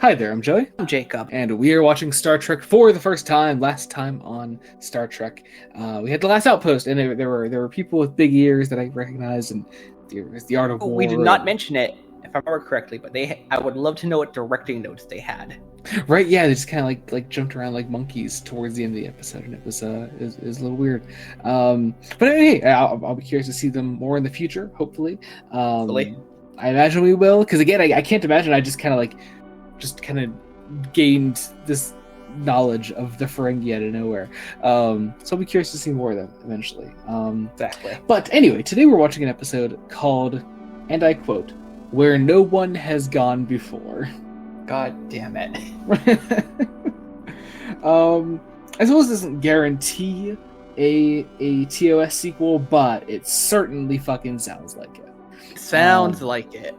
Hi there, I'm Joey. I'm Jacob. And we are watching Star Trek for the first time. Last time on Star Trek, we had The Last Outpost, and there were people with big ears that I recognized, and there was The Art of War. We did not mention it, if I remember correctly, but I would love to know what directing notes they had. Right? Yeah, they just kind of like jumped around like monkeys towards the end of the episode, and it was a little weird. But hey, I'll be curious to see them more in the future. Hopefully, Hopefully. I imagine we will, because again, I can't imagine I just kind of gained this knowledge of the Ferengi out of nowhere. So I'll be curious to see more of them eventually. Exactly. But anyway, today we're watching an episode called, and I quote, "Where No One Has Gone Before." God damn it. I suppose this doesn't guarantee a TOS sequel, but it certainly fucking sounds like it. Sounds like it.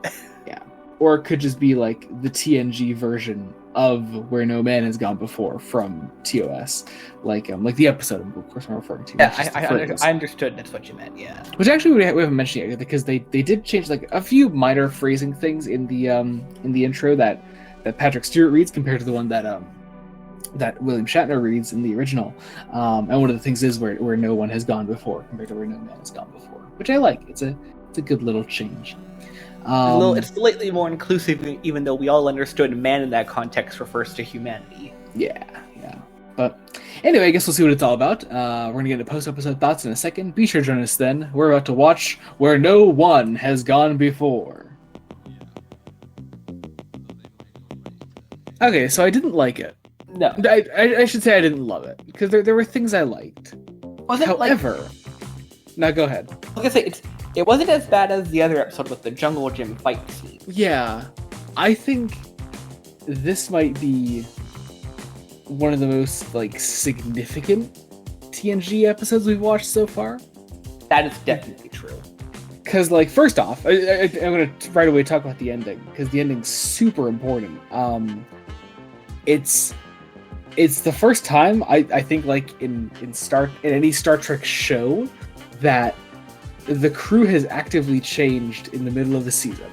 Yeah. Or it could just be like the TNG version of Where No Man Has Gone Before from TOS, like the episode, of course, I'm referring to. Yeah, I understood that's what you meant. Yeah. Which actually we haven't mentioned yet, because they did change like a few minor phrasing things in the intro that Patrick Stewart reads compared to the one that William Shatner reads in the original. And one of the things is where no one has gone before compared to where no man has gone before, which I like. It's a good little change. It's slightly more inclusive, even though we all understood man in that context refers to humanity. Yeah. But anyway, I guess we'll see what it's all about. We're going to get into post-episode thoughts in a second. Be sure to join us then. We're about to watch Where No One Has Gone Before. Okay, so I didn't like it. No. I should say I didn't love it, because there were things I liked. However... Now go ahead. Like I say, it wasn't as bad as the other episode with the jungle gym fight scene. Yeah, I think this might be one of the most significant TNG episodes we've watched so far. That is definitely true. Because first off, I'm gonna right away talk about the ending, because the ending's super important. It's the first time I think in any Star Trek show that the crew has actively changed in the middle of the season,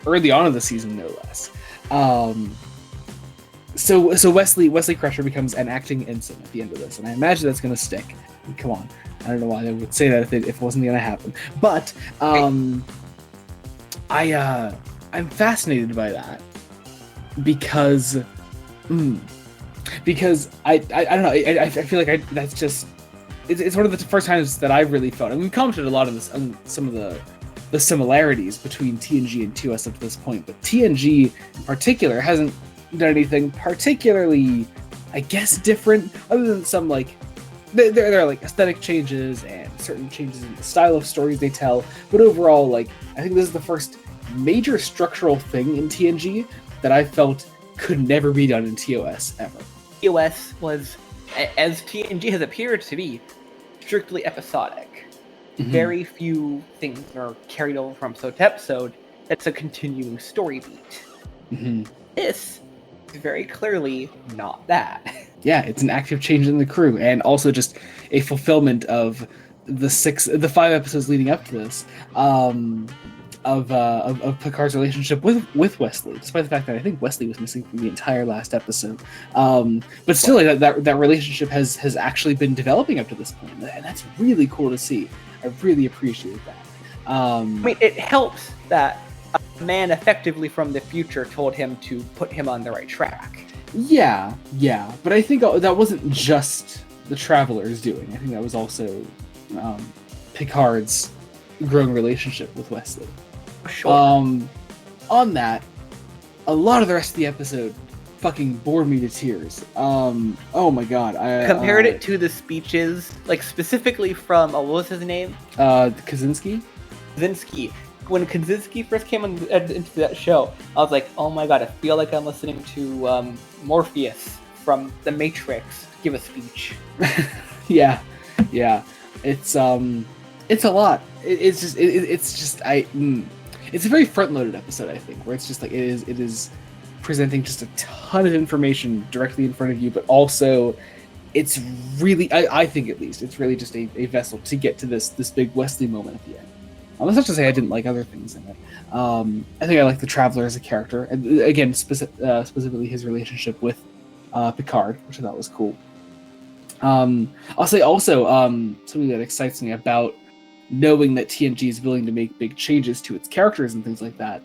early on in the season, no less. So Wesley Crusher becomes an acting ensign at the end of this, and I imagine that's going to stick. Come on, I don't know why they would say that if it wasn't going to happen, but I'm fascinated by that because I don't know, I feel like that's just. It's one of the first times that I've really felt, and we've commented a lot on this, on some of the similarities between TNG and TOS up to this point, but TNG in particular hasn't done anything particularly, I guess, different, other than some there are aesthetic changes and certain changes in the style of stories they tell, but overall, I think this is the first major structural thing in TNG that I felt could never be done in TOS ever. TOS was, as TNG has appeared to be, strictly episodic. Mm-hmm. Very few things are carried over from episode to episode. That's a continuing story beat. Mm-hmm. This is very clearly not that. Yeah, it's an active change in the crew, and also just a fulfillment of the 5 episodes leading up to this, of Picard's relationship with Wesley, despite the fact that I think Wesley was missing from the entire last episode. But still, that relationship has actually been developing up to this point, and that's really cool to see. I really appreciate that. It helps that a man effectively from the future told him to put him on the right track. Yeah, but I think that wasn't just the Travelers doing. I think that was also Picard's growing relationship with Wesley. Sure. On that, a lot of the rest of the episode fucking bored me to tears. Oh my god. I compared it to the speeches, specifically from, what was his name? Kaczynski? Kaczynski. When Kaczynski first came into that show, I was like, oh my god, I feel like I'm listening to Morpheus from The Matrix give a speech. Yeah. It's a lot. It's a very front-loaded episode, I think, where it's just it is presenting just a ton of information directly in front of you, but also it's really, I think at least, it's really just a vessel to get to this big Wesley moment at the end. That's not to say I didn't like other things in it. I think I like the Traveler as a character, and again, specifically his relationship with Picard, which I thought was cool. I'll say also something that excites me about knowing that TNG is willing to make big changes to its characters and things like that.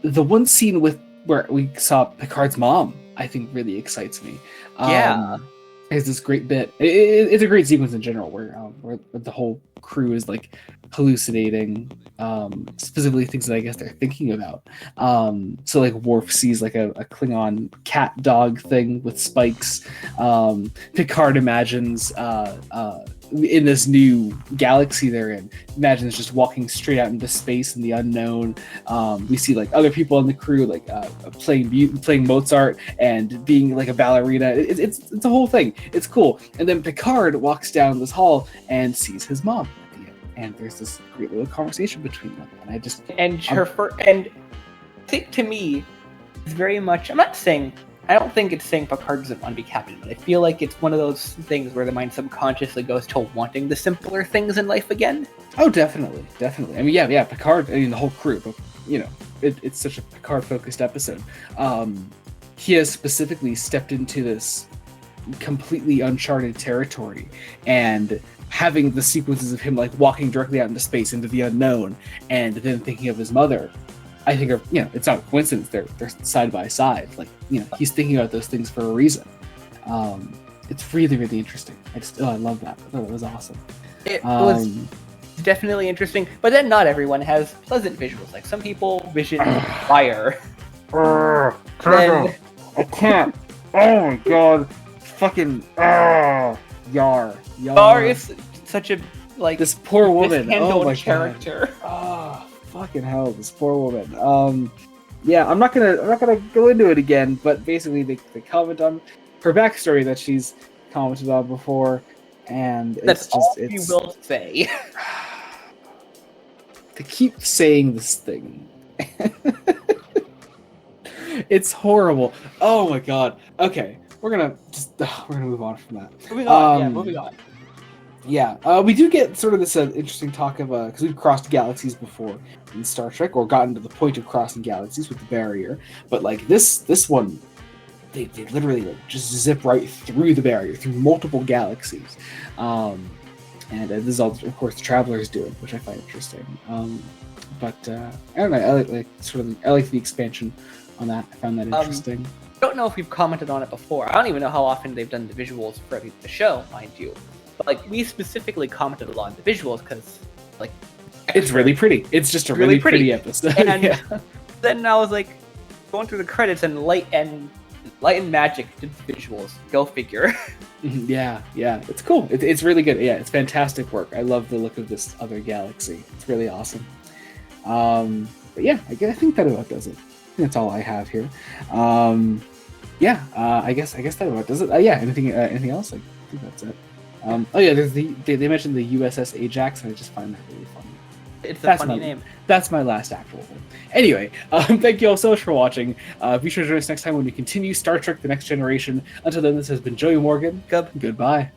The one scene where we saw Picard's mom, I think, really excites me. It's this great bit. It's a great sequence in general where the whole crew is like hallucinating, specifically things that I guess they're thinking about. So like Worf sees like a Klingon cat dog thing with spikes. Picard imagines in this new galaxy they're in, imagines just walking straight out into space in the unknown. We see like other people in the crew like playing Mozart and being like a ballerina. It's a whole thing. It's cool. And then Picard walks down this hall and sees his mom at the end, and there's this great little conversation between them. And I just and I think to me, it's very much. I don't think it's saying Picard doesn't want to be captain, but I feel like it's one of those things where the mind subconsciously goes to wanting the simpler things in life again. Oh, definitely. I mean, yeah, Picard. I mean, the whole crew. But it's such a Picard-focused episode. He has specifically stepped into this completely uncharted territory, and having the sequences of him like walking directly out into space into the unknown, and then thinking of his mother. I think it's not a coincidence. They're side by side. Like he's thinking about those things for a reason. It's really, really interesting. I love that. I thought it was awesome. It was definitely interesting, but then not everyone has pleasant visuals. Like some people vision fire. I can't. Oh my god! Fucking Yar. Yar is such a this poor woman. Oh my character. God. Fucking hell, this poor woman. Yeah, I'm not gonna go into it again, but basically they comment on her backstory that she's commented on before, and that's all you will say. They keep saying this thing. It's horrible. Oh my god. Okay, we're gonna move on from that. Moving on. Yeah, we do get sort of this interesting talk of because we've crossed galaxies before in Star Trek, or gotten to the point of crossing galaxies with the barrier. But like this one, they literally like just zip right through the barrier, through multiple galaxies, and this is all, of course, the Travelers do, which I find interesting. But I don't know. I like the expansion on that. I found that interesting. I don't know if we've commented on it before. I don't even know how often they've done the visuals for the show, mind you. But like we specifically commented a lot on the visuals because like it's really pretty. It's just a really pretty episode. And then I was like going through the credits, and Light and Magic did the visuals. Go figure. Yeah, it's cool. It's really good. Yeah, it's fantastic work. I love the look of this other galaxy. It's really awesome. But yeah, I think that about does it. I think that's all I have here. I guess that about does it. Anything else? I think that's it. There's they mentioned the USS Ajax, and I just find that really funny. It's a funny name. That's my last actual thing. Anyway, thank you all so much for watching. Be sure to join us next time when we continue Star Trek: The Next Generation. Until then, this has been Joey Morgan. Goodbye.